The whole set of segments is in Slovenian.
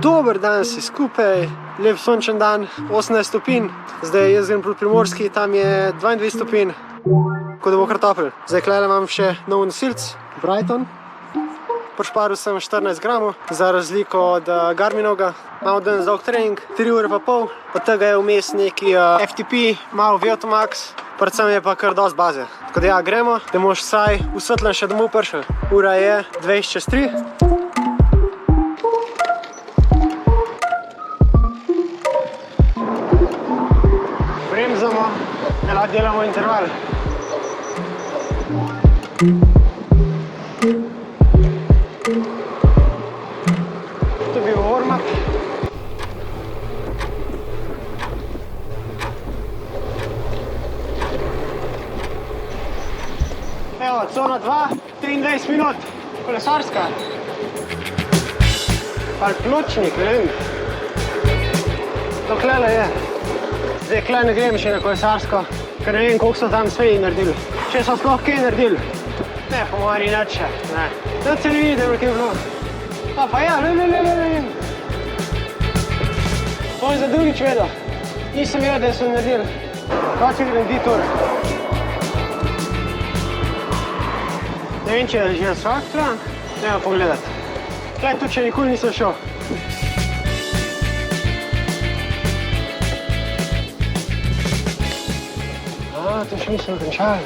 Dober dan si skupaj, lep sončen dan, 18 stopinj. Zdaj jaz grem proti Primorski, tam je 22 stopinj, tako da bo kar topel. Zdaj klele imam še nov nosilc, Brighton. Prišparil sem 14 gramov, za razliko od Garminovga. Imamo danes dolg trening, 3 ure pa pol, od tega je vmes neki FTP, malo VO2max, predvsem je pa kar dosti baze. Tako da ja, gremo, da moš vsaj usvetlen še domov prišel. Ura je 2:03. Bremzamo, da lahko delamo interval. To bi bil warm-up. Evo, cona 2, 23 minut, kolesarska. Ali pločnik, ne vem. To klele je. Zdaj kle ne grem še na kolesarsko, ker ne vem, koliko so tam sveji naredili. Če so sploh kaj naredili. Ne, po moji nič še, ne. Da se ne vidi, da je kaj bilo. Pa ja, ne. On za drugič vedel. Nisem vedel, da so naredili. Kaj če grem detour. Ne vem, če je že asfalt tukaj. Nemo pogledat. Tukaj tudi, če nikoli nisem šel. To še nisem končal.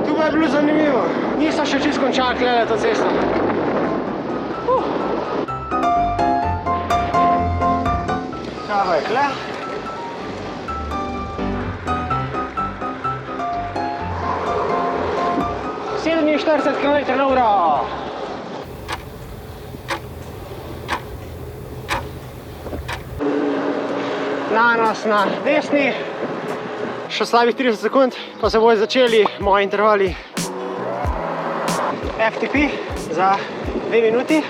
Tu pa je bilo zanimivo. Nisem še čisto končal klele to cesto. Kaj je kle? 47 km/h. Nanos na desni, še slabih 30 sekund, pa se bojo začeli moji intervali. FTP za 2 minuti.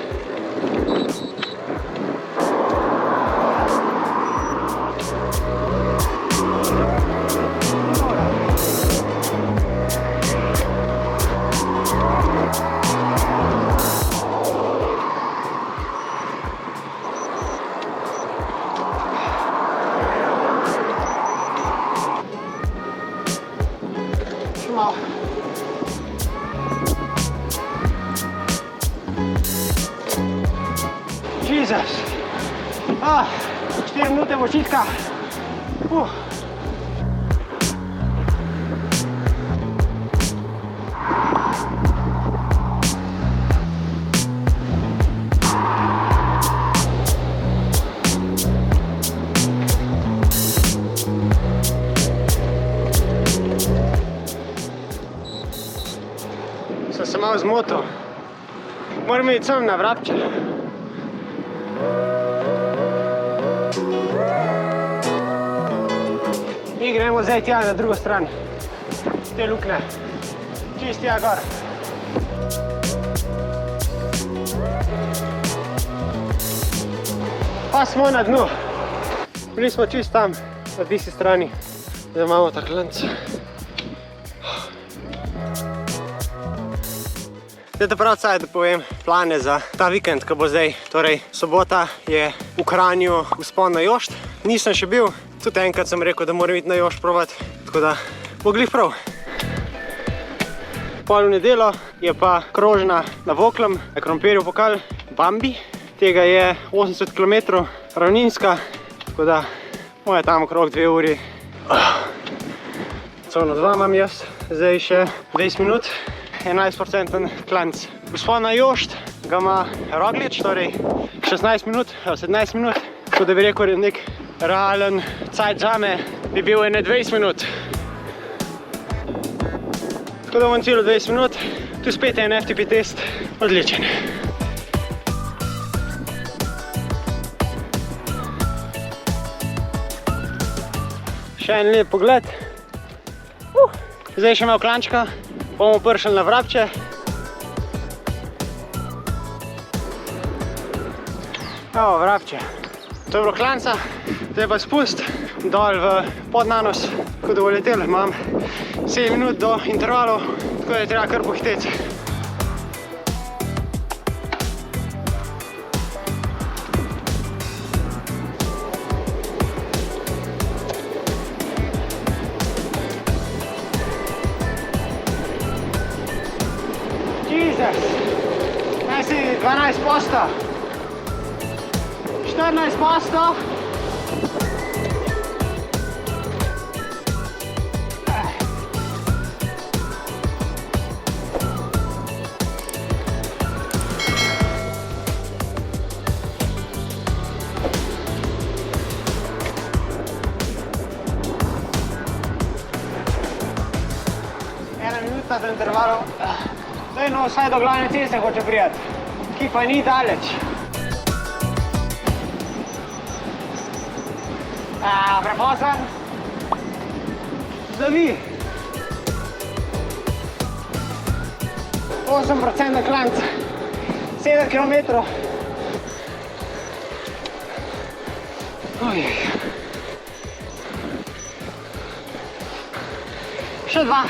Jezus. 4 minute počitka. Sem se malo zmotil. Moram iti sem na Vrapče. Mi gremo zdaj tja na drugo stran. Te lukne. Čist tja gor. Pa smo na dnu. Bili smo čist tam, na tisti strani. Zdaj imamo tak lanc. Zdaj prav caj, da povem plane za ta vikend, ko bo zdaj, torej sobota je v Kranju vzpon na Jošt. Nisem še bil, tudi enkrat sem rekel, da moram iti na Jošt provat, tako da bo glih prav. Pol v nedelo je pa krožna na Voklem, na krompirjev pokal Bambi. Tega je 80 km ravninska, tako da moja tam okrog 2 uri. Cono 2 imam jaz, zdaj še 20 minut. 11% klanc. Vzpon na Jošt ga ima Roglič, torej 16 minut, 17 minut, tako da bi rekel, nek realen cajt zame bi bil 20 minut. Tako da bom celo 20 minut, tu spet je en FTP test, odličen. Še en lep pogled. Zdaj še malo klančka. Bomo prišli na Vrapče. Evo, Vrapče. To je bilo klanca, zdaj pa spust dol v podnanos, tako da bo letel. Imam 7 minut do intervalov, tako da je treba kar pohiteti. Jesus! Naj si 12 posto, 14 posto. Ena minuta do intervalov. Zdaj no, vsaj do glavne ceste hoče prijeti, ki pa ni daleč. Prepozan. Zavi. 8% klanca, 7 km. Še 2.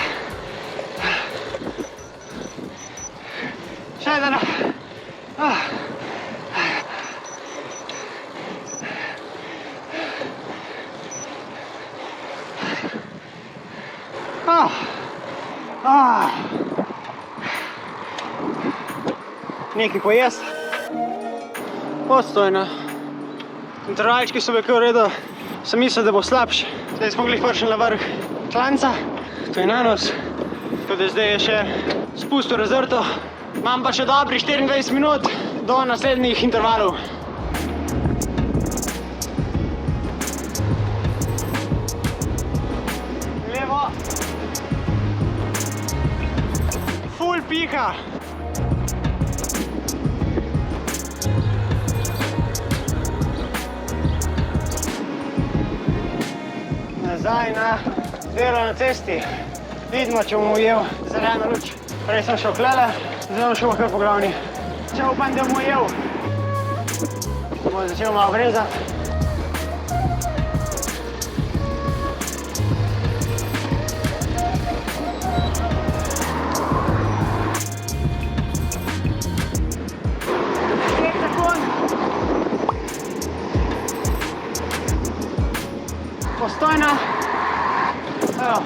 Še 1. Nekaj pojesti. Podstojno. Intervalčki so bili kar v redu. Sem mislil, da bo slabši. Zdaj smo glih prišli na vrh klanca. To je nanos. Tako da zdaj je še spust v razrto. Imam pa še dobrih 24 minut do naslednjih intervalov. Levo. Ful pika. Nazaj na delo na cesti. Vidimo, če bom ujel zeleno luč. Prej sem šel klele, zdaj bom šel kar po glavni. Če upam, da bom ujel, bom začel malo vrezati. Postojno. Evo.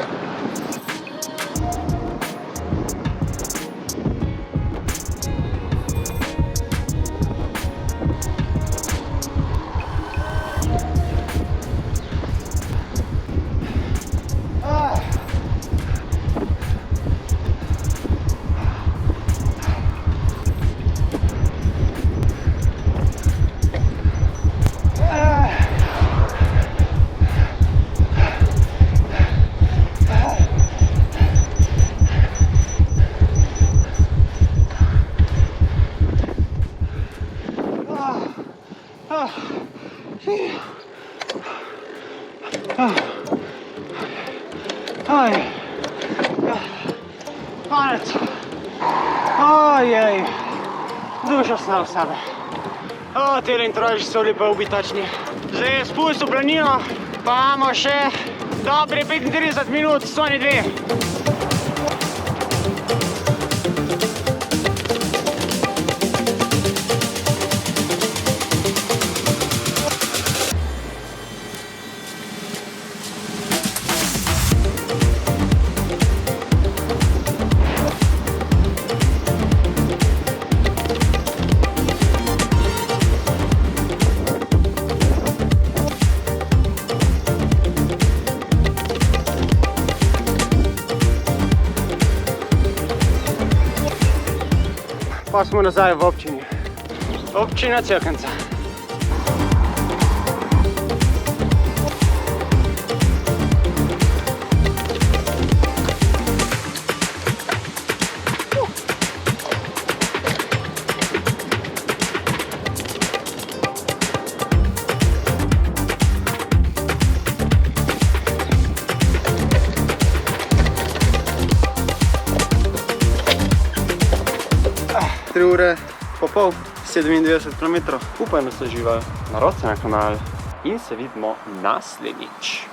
Konec. Ojej, dušo sem v sebe. Tele intervalčki so bili pa ubitačni. Zdaj je spust v planino, pa imamo še dobre 35 minut, Sony 2. Pa smo nazaj v občini. Občina Cerknica. Ure pa pol 97 km. Upam, da ste uživali. Naročite na kanal in se vidimo naslednjič.